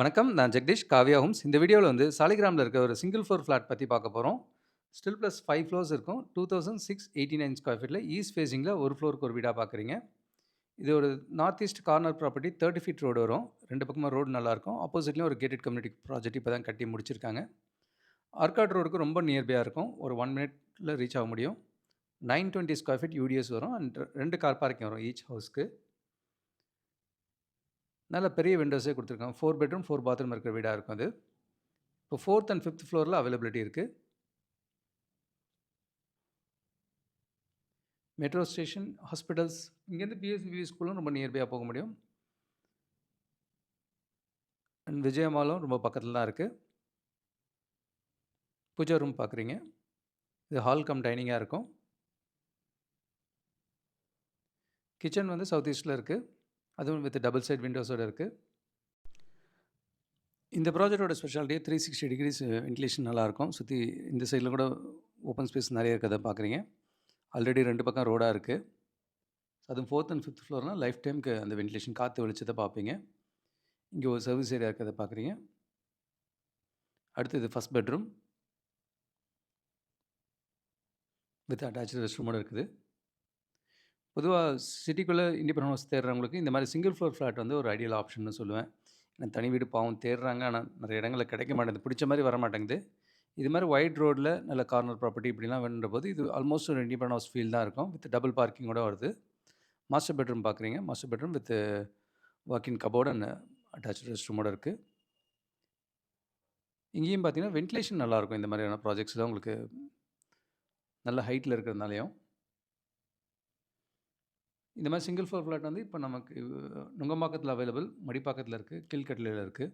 வணக்கம். நான் ஜெகதீஷ், காவ்யா ஹோம்ஸ். இந்த வீடியோல வந்து சாலிகிராம்ல இருக்க ஒரு சிங்கிள் ஃப்ளோர் ஃபிளாட் பத்தி பார்க்க போறோம். ஸ்டில் பிளஸ் 5 ஃப்ளோர்ஸ் இருக்கும். 2689 ஸ்கொயர் ஃபீட்ல ஈஸ்ட் ஃபேசிங்ல ஒரு ஃப்ளோருக்கு ஒரு வீடா பார்க்குறீங்க. இது ஒரு north east corner property 30 feet road வரும். 2 பக்கமும் ரோடு நல்லாயிருக்கும். ஆப்போசிட்லயும் ஒரு கேட்டட் கம்யூனிட்டி ப்ராஜெக்ட் இப்போ தான் கட்டி முடிச்சிருக்காங்க. ஆர்காட் ரோடுக்கு ரொம்ப நியர்பையா இருக்கும். ஒரு 1 மினிட்ல ரீச் ஆக முடியும். 920 ஸ்கொயர் ஃபீட் யூடிஎஸ் வரும். அண்ட் 2 கார் பார்க்கிங் வரும் ஈச் ஹவுஸ்க்கு. நல்ல பெரிய விண்டோஸே கொடுத்துருக்காங்க. 4 பெட்ரூம் 4 பாத்ரூம் இருக்கிற வீடா இருக்கும் அது. இப்போ 4th அண்ட் 5th ஃப்ளோரில் அவைலபிலிட்டி இருக்குது. மெட்ரோ ஸ்டேஷன், ஹாஸ்பிட்டல்ஸ், இங்கேருந்து பிஎஸ்பிவி ஸ்கூலும் ரொம்ப நியர்பையாக போக முடியும். அண்ட் விஜய மாலும் ரொம்ப பக்கத்தில் தான் இருக்குது. பூஜா ரூம் பார்க்குறீங்க. இது ஹால் கம் டைனிங்காக இருக்கும். கிச்சன் வந்து சவுத் ஈஸ்ட்டில் இருக்குது. அதுவும் வித் டபுள் சைட் விண்டோஸோடு இருக்குது. இந்த ப்ராஜெக்டோட ஸ்பெஷாலிட்டியே 360 டிகிரிஸ் வென்டிலேஷன் நல்லாயிருக்கும். சுற்றி இந்த சைடில் கூட ஓப்பன் ஸ்பேஸ் நிறைய இருக்கிறத பார்க்குறீங்க. ஆல்ரெடி 2 பக்கம் ரோடாக இருக்குது. அதுவும் 4th அண்ட் 5th ஃப்ளோர்னால் லைஃப் டைமுக்கு அந்த வென்டிலேஷன் காற்று வெளிச்சத்தை பார்ப்பீங்க. இங்கே ஒரு சர்வீஸ் ஏரியா இருக்கிறத பார்க்குறீங்க. அடுத்து இது first bedroom with attach rest ரூமோடு இருக்குது. பொதுவாக சிட்டிக்குள்ளே இண்டிபெண்டன்ட் ஹவுஸ் தேடுறவங்களுக்கு இந்த மாதிரி சிங்கிள் ஃப்ளோர் ஃப்ளாட் வந்து ஒரு ஐடியல் ஆப்ஷன்னு சொல்லுவேன். ஏன்னா தனி வீடு பாவம் தேடுறாங்க, ஆனால் நிறைய இடங்களில் கிடைக்க மாட்டேங்குது, பிடிச்ச மாதிரி வர மாட்டேங்குது. இது மாதிரி ஒயிட் ரோட்டில் நல்ல கார்னர் ப்ராப்பர்ட்டி இப்படிலாம் வேணுன்ற போது இது ஆல்மோஸ்ட் ஒரு இண்டிபெண்டன்ட் ஹவுஸ் ஃபீல் தான் இருக்கும். வித் டபுள் பார்க்கிங்கோட வருது. மாஸ்டர் பெட்ரூம் பார்க்குறீங்க. Master bedroom with walk in cupboard and attach rest ரூமோடு இருக்குது. இங்கேயும் பார்த்தீங்கன்னா வென்டிலேஷன் நல்லாயிருக்கும். இந்த மாதிரியான ப்ராஜெக்ட்ஸில் உங்களுக்கு நல்ல ஹைட்டில் இருக்கிறதுனாலையும் இந்த மாதிரி சிங்கிள் ஃப்ளோர் ஃப்ளாட் வந்து இப்போ நமக்கு நுங்கம்பாக்கத்தில் அவைலபிள், மடிப்பாக்கத்தில் இருக்குது, கீழ்கட்டிலையில் இருக்குது.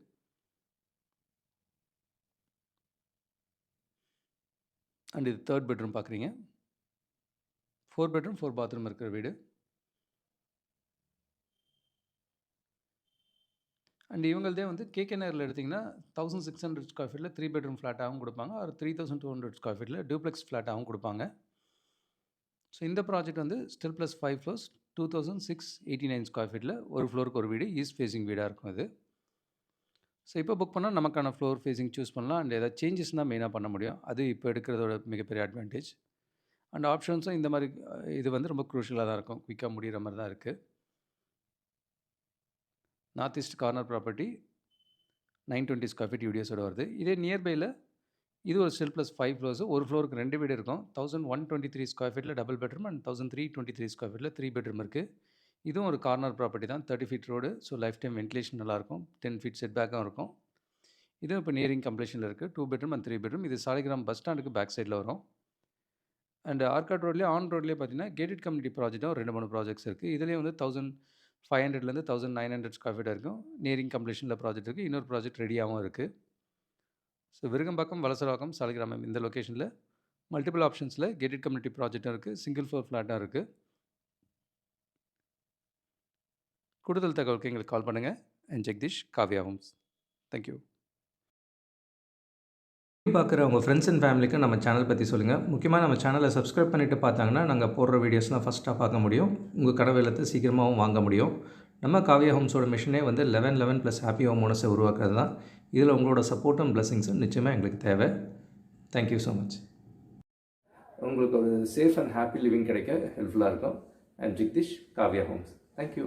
அண்ட் இது 3rd பெட்ரூம் பார்க்குறீங்க. 4 பெட்ரூம் 4 பாத்ரூம் இருக்கிற வீடு. அண்ட் இவங்களதே வந்து கேகே நகரில் எடுத்திங்கன்னா 1600 ஸ்கொயர் ஃபீட்டில் 3 பெட்ரூம் ஃப்ளாட்டாகவும் கொடுப்பாங்க. ஒரு 3200 ஸ்கொயர் ஃபீட்டில் டூப்ளெக்ஸ் ஃப்ளாட்டாகவும் கொடுப்பாங்க. ஸோ இந்த ப்ராஜெக்ட் வந்து ஸ்டில் ப்ளஸ் 5 ஃப்ளோர்ஸ் 2689 ஸ்கொயர் ஃபீட்டில் ஒரு ஃப்ளோருக்கு ஒரு வீடு, ஈஸ்ட் ஃபேஸிங் வீடாக இருக்கும் இது. ஸோ இப்போ புக் பண்ணால் நமக்கான ஃப்ளோர் ஃபேஸிங் சூஸ் பண்ணலாம். அண்ட் ஏதாவது சேஞ்சஸ் தான் மெயினாக பண்ண முடியும். அது இப்போ எடுக்கிறதோட மிகப்பெரிய அட்வான்டேஜ். அண்ட் ஆப்ஷன்ஸும் இந்த மாதிரி இது வந்து ரொம்ப க்ரூஷியலாக தான் இருக்கும். குயிக்காக முடிகிற மாதிரி தான் இருக்குது. North east corner property 920 square feet யூடிஎஸோட வருது. இதே நியர்பையில் இது ஒரு ஸ்டில் ப்ளஸ் 5 ஃப்ளோர்ஸ், ஒரு ஃப்ளோருக்கு 2 வீடு இருக்கும். 1123 ஸ்கொயர் ஃபீட்டில் டபுள் பெட்ரூம் அண்ட் 1323 ஸ்கொயர் ஃபீட்டில் 3 பெட்ரூம் இருக்குது. இதுவும் ஒரு கார்னர் ப்ராப்பர்ட்டி தான். 30 feet road. So lifetime ventilation நல்லாயிருக்கும். 10 ஃபீட் செட் பேக்கும் இருக்கும். இதுவும் இப்போ நியரிங் கம்ப்ளீஷனில் இருக்குது. 2 பெட்ரூம் அண்ட் 3 பெட்ரூம். இது சாலிகிராம் பஸ் ஸ்டாண்டுக்கு பேக் சைடில் வரும். அண்ட் ஆர்காட் ரோட்லேயே ஆன் ரோட்லேயே பார்த்தீங்கன்னா கேட்டட் கம்யூனிட்டி ப்ராஜெக்ட்டும் 2-3 ப்ராஜெக்ட்ஸ் இருக்குது. இதுலேயே வந்து 1500லேருந்து 1900 ஸ்கொயர் ஃபீட் இருக்கும். நியரிங் கம்ப்ளீஷனில் ப்ராஜெக்ட் இருக்குது. இன்னொரு ப்ராஜெக்ட் ரெடியாகவும் இருக்குது. ஸோ விருகம்பாக்கம், வலசரவாக்கம், சாலிகிராமம் இந்த லொக்கேஷனில் மல்டிபிள் ஆப்ஷன்ஸில் கேட்டட் கம்யூனிட்டி ப்ராஜெக்டும் இருக்குது. சிங்கிள் ஃப்ளோர் ஃப்ளாட்டாக இருக்குது. கூடுதல் தகவலுக்கு எங்களுக்கு கால் பண்ணுங்கள். And Jagadish, Kavya homes. Thank you. பார்க்குற உங்கள் ஃப்ரெண்ட்ஸ் அண்ட் ஃபேமிலிக்கு நம்ம சேனல் பற்றி சொல்லுங்கள். முக்கியமாக நம்ம சேனலை சப்ஸ்கிரைப் பண்ணிவிட்டு பார்த்தாங்கன்னா நாங்கள் போடுற வீடியோஸ்லாம் ஃபஸ்ட்டாக பார்க்க முடியும். உங்கள் கனவு இல்லத்தை சீக்கிரமாகவும் வாங்க முடியும். நம்ம காவ்யா ஹோம்ஸோட மிஷனே வந்து 11 ப்ளஸ் ஹாப்பி ஹோம் ஓனர்ஸை உருவாக்குறது தான். இதில் உங்களோட சப்போர்ட்டும் பிளெஸிங்ஸும் நிச்சயமாக எங்களுக்கு தேவை. Thank you so much. உங்களுக்கு ஒரு சேஃப் அண்ட் ஹாப்பி லிவிங் கிடைக்க ஹெல்ப்ஃபுல்லாக இருக்கும். And Jagadish, Kavya homes. Thank you.